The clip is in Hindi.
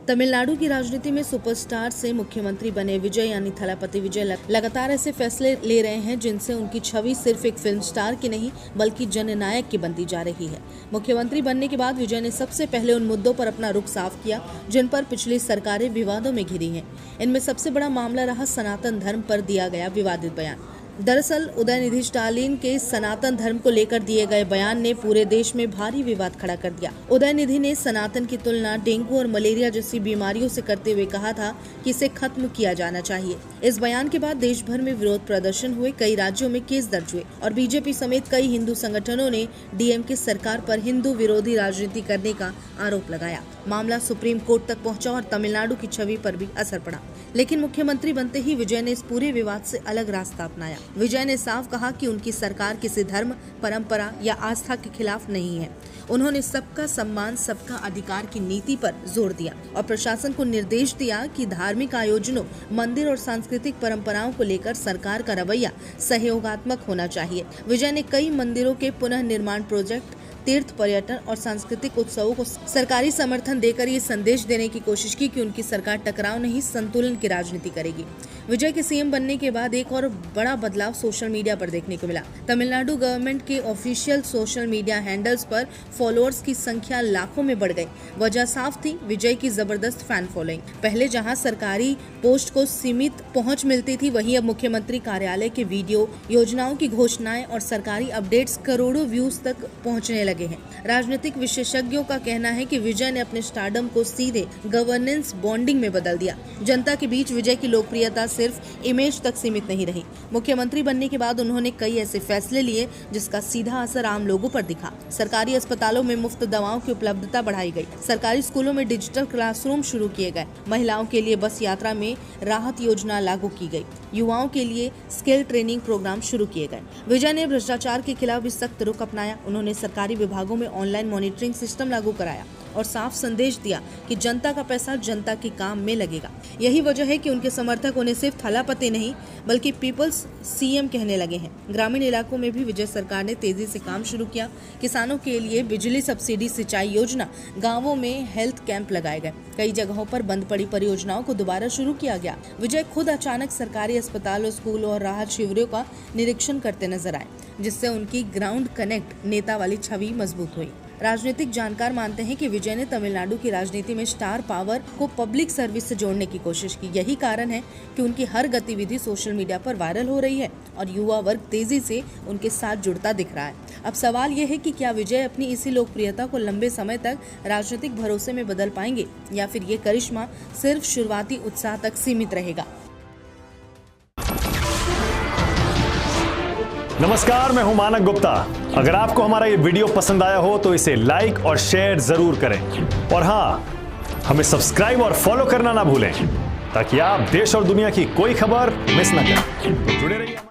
तमिलनाडु की राजनीति में सुपरस्टार से मुख्यमंत्री बने विजय यानी थलापति विजय लगातार ऐसे फैसले ले रहे हैं जिनसे उनकी छवि सिर्फ एक फिल्म स्टार की नहीं बल्कि जननायक की बनती जा रही है। मुख्यमंत्री बनने के बाद विजय ने सबसे पहले उन मुद्दों पर अपना रुख साफ किया जिन पर पिछली सरकारें विवादों में घिरी हैं। इनमें सबसे बड़ा मामला रहा सनातन धर्म पर दिया गया विवादित बयान। दरअसल उदयनिधि स्टालिन के सनातन धर्म को लेकर दिए गए बयान ने पूरे देश में भारी विवाद खड़ा कर दिया। उदयनिधि ने सनातन की तुलना डेंगू और मलेरिया जैसी बीमारियों से करते हुए कहा था कि इसे खत्म किया जाना चाहिए। इस बयान के बाद देश भर में विरोध प्रदर्शन हुए, कई राज्यों में केस दर्ज हुए और बीजेपी समेत कई हिंदू संगठनों ने डीएमके सरकार पर हिंदू विरोधी राजनीति करने का आरोप लगाया। मामला सुप्रीम कोर्ट तक पहुंचा और तमिलनाडु की छवि पर भी असर पड़ा। लेकिन मुख्यमंत्री बनते ही विजय ने इस पूरे विवाद से अलग रास्ता अपनाया। विजय ने साफ कहा कि उनकी सरकार किसी धर्म, परंपरा या आस्था के खिलाफ नहीं है। उन्होंने सबका सम्मान, सबका अधिकार की नीति पर जोर दिया और प्रशासन को निर्देश दिया कि धार्मिक आयोजनों, मंदिर और सांस्कृतिक परंपराओं को लेकर सरकार का रवैया सहयोगात्मक होना चाहिए। विजय ने कई मंदिरों के पुनः निर्माण प्रोजेक्ट, तीर्थ पर्यटन और सांस्कृतिक उत्सवों को सरकारी समर्थन देकर ये संदेश देने की कोशिश की कि उनकी सरकार टकराव नहीं, संतुलन की राजनीति करेगी। विजय के सीएम बनने के बाद एक और बड़ा बदलाव सोशल मीडिया पर देखने को मिला। तमिलनाडु गवर्नमेंट के ऑफिशियल सोशल मीडिया हैंडल्स पर फॉलोअर्स की संख्या लाखों में बढ़ गई। वजह साफ थी, विजय की जबरदस्त फैन फॉलोइंग। पहले जहां सरकारी पोस्ट को सीमित पहुंच मिलती थी, वहीं अब मुख्यमंत्री कार्यालय के वीडियो, योजनाओं की घोषणाएं और सरकारी अपडेट्स करोड़ों व्यूज तक पहुंचने लगे हैं। राजनीतिक विशेषज्ञों का कहना है कि विजय ने अपने स्टारडम को सीधे गवर्नेंस बॉन्डिंग में बदल दिया। जनता के बीच विजय की लोकप्रियता सिर्फ इमेज तक सीमित नहीं रही। मुख्यमंत्री बनने के बाद उन्होंने कई ऐसे फैसले लिए जिसका सीधा असर आम लोगों पर दिखा। सरकारी अस्पतालों में मुफ्त दवाओं की उपलब्धता बढ़ाई गई, सरकारी स्कूलों में डिजिटल क्लासरूम शुरू किए गए, महिलाओं के लिए बस यात्रा में राहत योजना लागू की गई, युवाओं के लिए स्किल ट्रेनिंग प्रोग्राम शुरू किए गए। विजय ने भ्रष्टाचार के खिलाफ भी सख्त रुख अपनाया। उन्होंने सरकारी विभागों में ऑनलाइन मॉनिटरिंग सिस्टम लागू कराया और साफ संदेश दिया कि जनता का पैसा जनता के काम में लगेगा। यही वजह है कि उनके समर्थक उन्हें सिर्फ थलापति नहीं बल्कि पीपल्स सीएम कहने लगे हैं। ग्रामीण इलाकों में भी विजय सरकार ने तेजी से काम शुरू किया। किसानों के लिए बिजली सब्सिडी, सिंचाई योजना, गांवों में हेल्थ कैंप लगाए गए। कई जगहों पर बंद पड़ी परियोजनाओं को दोबारा शुरू किया गया। विजय खुद अचानक सरकारी अस्पतालों, स्कूलों और राहत शिविरों का निरीक्षण करते नजर आए, जिससे उनकी ग्राउंड कनेक्ट नेता वाली छवि मजबूत हुई। राजनीतिक जानकार मानते हैं कि विजय ने तमिलनाडु की राजनीति में स्टार पावर को पब्लिक सर्विस से जोड़ने की कोशिश की। यही कारण है कि उनकी हर गतिविधि सोशल मीडिया पर वायरल हो रही है और युवा वर्ग तेजी से उनके साथ जुड़ता दिख रहा है। अब सवाल यह है कि क्या विजय अपनी इसी लोकप्रियता को लंबे समय तक राजनीतिक भरोसे में बदल पाएंगे या फिर ये करिश्मा सिर्फ शुरुआती उत्साह तक सीमित रहेगा। नमस्कार, मैं हूं मानक गुप्ता। अगर आपको हमारा ये वीडियो पसंद आया हो तो इसे लाइक और शेयर जरूर करें और हाँ, हमें सब्सक्राइब और फॉलो करना ना भूलें ताकि आप देश और दुनिया की कोई खबर मिस ना करें। तो जुड़े रहिए।